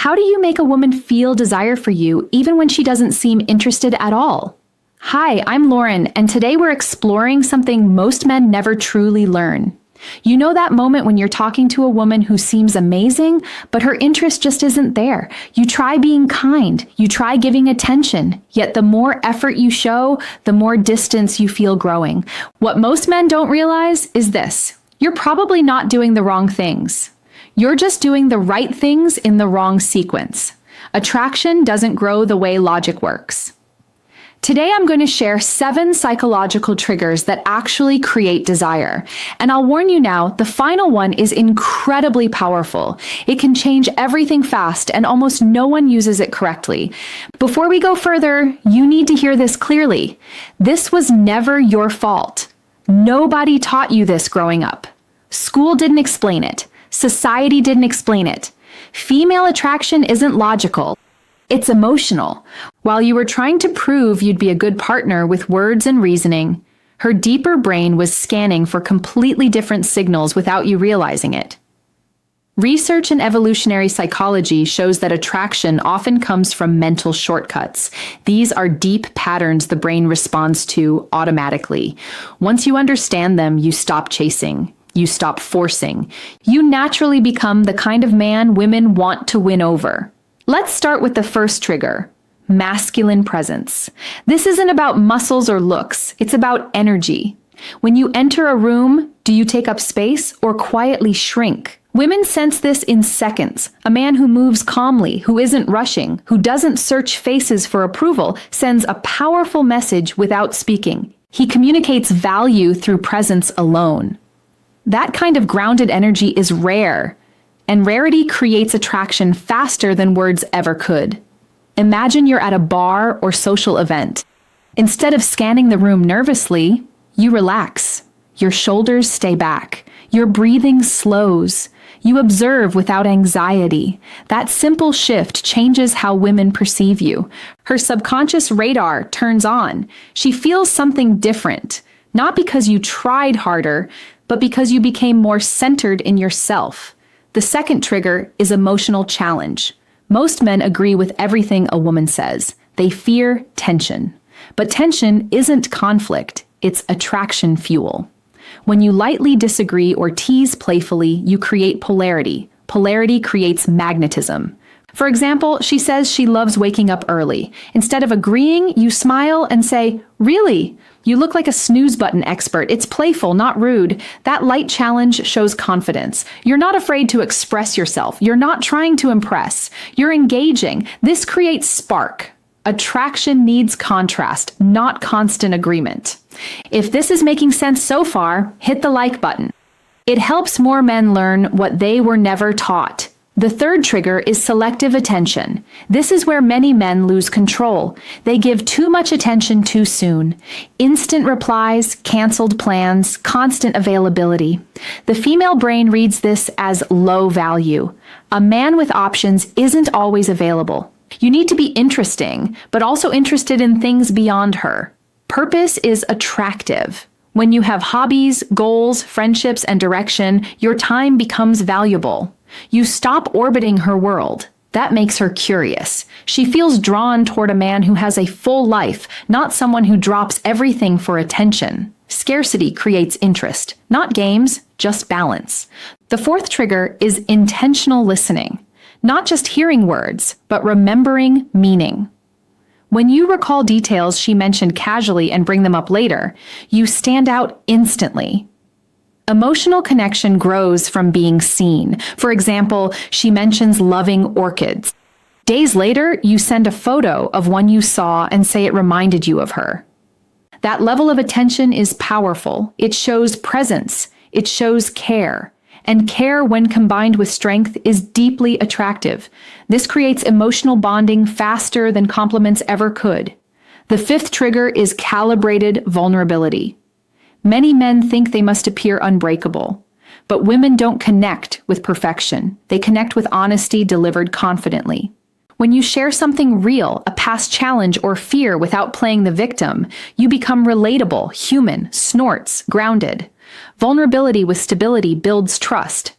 How do you make a woman feel desire for you even when she doesn't seem interested at all? Hi, I'm Lauren, and today we're exploring something most men never truly learn. You know that moment when you're talking to a woman who seems amazing, but her interest just isn't there. You try being kind, you try giving attention, yet the more effort you show, the more distance you feel growing. What most men don't realize is this: you're probably not doing the wrong things. You're just doing the right things in the wrong sequence. Attraction doesn't grow the way logic works. Today, I'm going to share 7 psychological triggers that actually create desire. And I'll warn you now, the final one is incredibly powerful. It can change everything fast, and almost no one uses it correctly. Before we go further, you need to hear this clearly. This was never your fault. Nobody taught you this growing up. School didn't explain it. Society didn't explain it. Female attraction isn't logical. It's emotional. While you were trying to prove you'd be a good partner with words and reasoning, her deeper brain was scanning for completely different signals without you realizing it. Research in evolutionary psychology shows that attraction often comes from mental shortcuts. These are deep patterns the brain responds to automatically. Once you understand them, you stop chasing. You stop forcing. You naturally become the kind of man women want to win over. Let's start with the first trigger: masculine presence. This isn't about muscles or looks, it's about energy. When you enter a room, do you take up space or quietly shrink? Women sense this in seconds. A man who moves calmly, who isn't rushing, who doesn't search faces for approval, sends a powerful message without speaking. He communicates value through presence alone. That kind of grounded energy is rare. And rarity creates attraction faster than words ever could. Imagine you're at a bar or social event. Instead of scanning the room nervously, you relax. Your shoulders stay back. Your breathing slows. You observe without anxiety. That simple shift changes how women perceive you. Her subconscious radar turns on. She feels something different, not because you tried harder, but because you became more centered in yourself. The second trigger is emotional challenge. Most men agree with everything a woman says. They fear tension. But tension isn't conflict, it's attraction fuel. When you lightly disagree or tease playfully, you create polarity. Polarity creates magnetism. For example, she says she loves waking up early. Instead of agreeing, you smile and say, "Really? You look like a snooze button expert. It's playful, not rude." That light challenge shows confidence. You're not afraid to express yourself. You're not trying to impress. You're engaging. This creates spark. Attraction needs contrast, not constant agreement. If this is making sense so far, hit the like button. It helps more men learn what they were never taught. The third trigger is selective attention. This is where many men lose control. They give too much attention too soon. Instant replies, canceled plans, constant availability. The female brain reads this as low value. A man with options isn't always available. You need to be interesting, but also interested in things beyond her. Purpose is attractive. When you have hobbies, goals, friendships, and direction, your time becomes valuable. You stop orbiting her world. That makes her curious. She feels drawn toward a man who has a full life, not someone who drops everything for attention. Scarcity creates interest, not games, just balance. The fourth trigger is intentional listening. Not just hearing words, but remembering meaning. When you recall details she mentioned casually and bring them up later, you stand out instantly. Emotional connection grows from being seen. For example, she mentions loving orchids. Days later, you send a photo of one you saw and say it reminded you of her. That level of attention is powerful. It shows presence. It shows care. And care, when combined with strength, is deeply attractive. This creates emotional bonding faster than compliments ever could. The fifth trigger is calibrated vulnerability. Many men think they must appear unbreakable, but women don't connect with perfection. They connect with honesty delivered confidently. When you share something real, a past challenge or fear without playing the victim, you become relatable, human, snorts, grounded. Vulnerability with stability builds trust,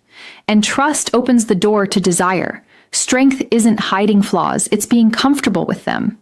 and trust opens the door to desire. Strength isn't hiding flaws, it's being comfortable with them.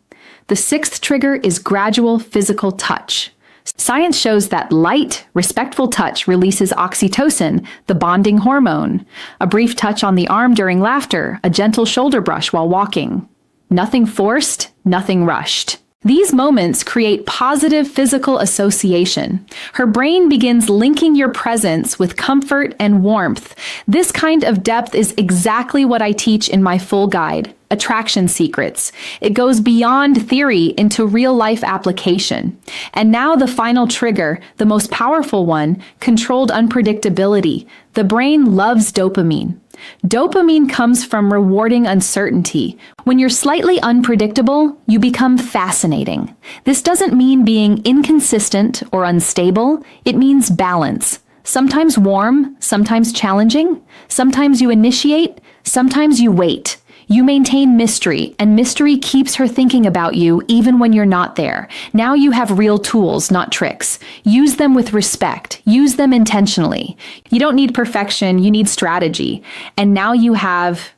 The sixth trigger is gradual physical touch. Science shows that light, respectful touch releases oxytocin, the bonding hormone. A brief touch on the arm during laughter, a gentle shoulder brush while walking. Nothing forced, nothing rushed. These moments create positive physical association. Her brain begins linking your presence with comfort and warmth. This kind of depth is exactly what I teach in my full guide, Attraction Secrets. It goes beyond theory into real-life application. And now the final trigger, the most powerful one, controlled unpredictability. The brain loves dopamine. Dopamine comes from rewarding uncertainty. When you're slightly unpredictable, you become fascinating. This doesn't mean being inconsistent or unstable. It means balance. Sometimes warm, sometimes challenging. Sometimes you initiate, sometimes you wait. You maintain mystery, and mystery keeps her thinking about you even when you're not there. Now you have real tools, not tricks. Use them with respect. Use them intentionally. You don't need perfection, you need strategy. And now you have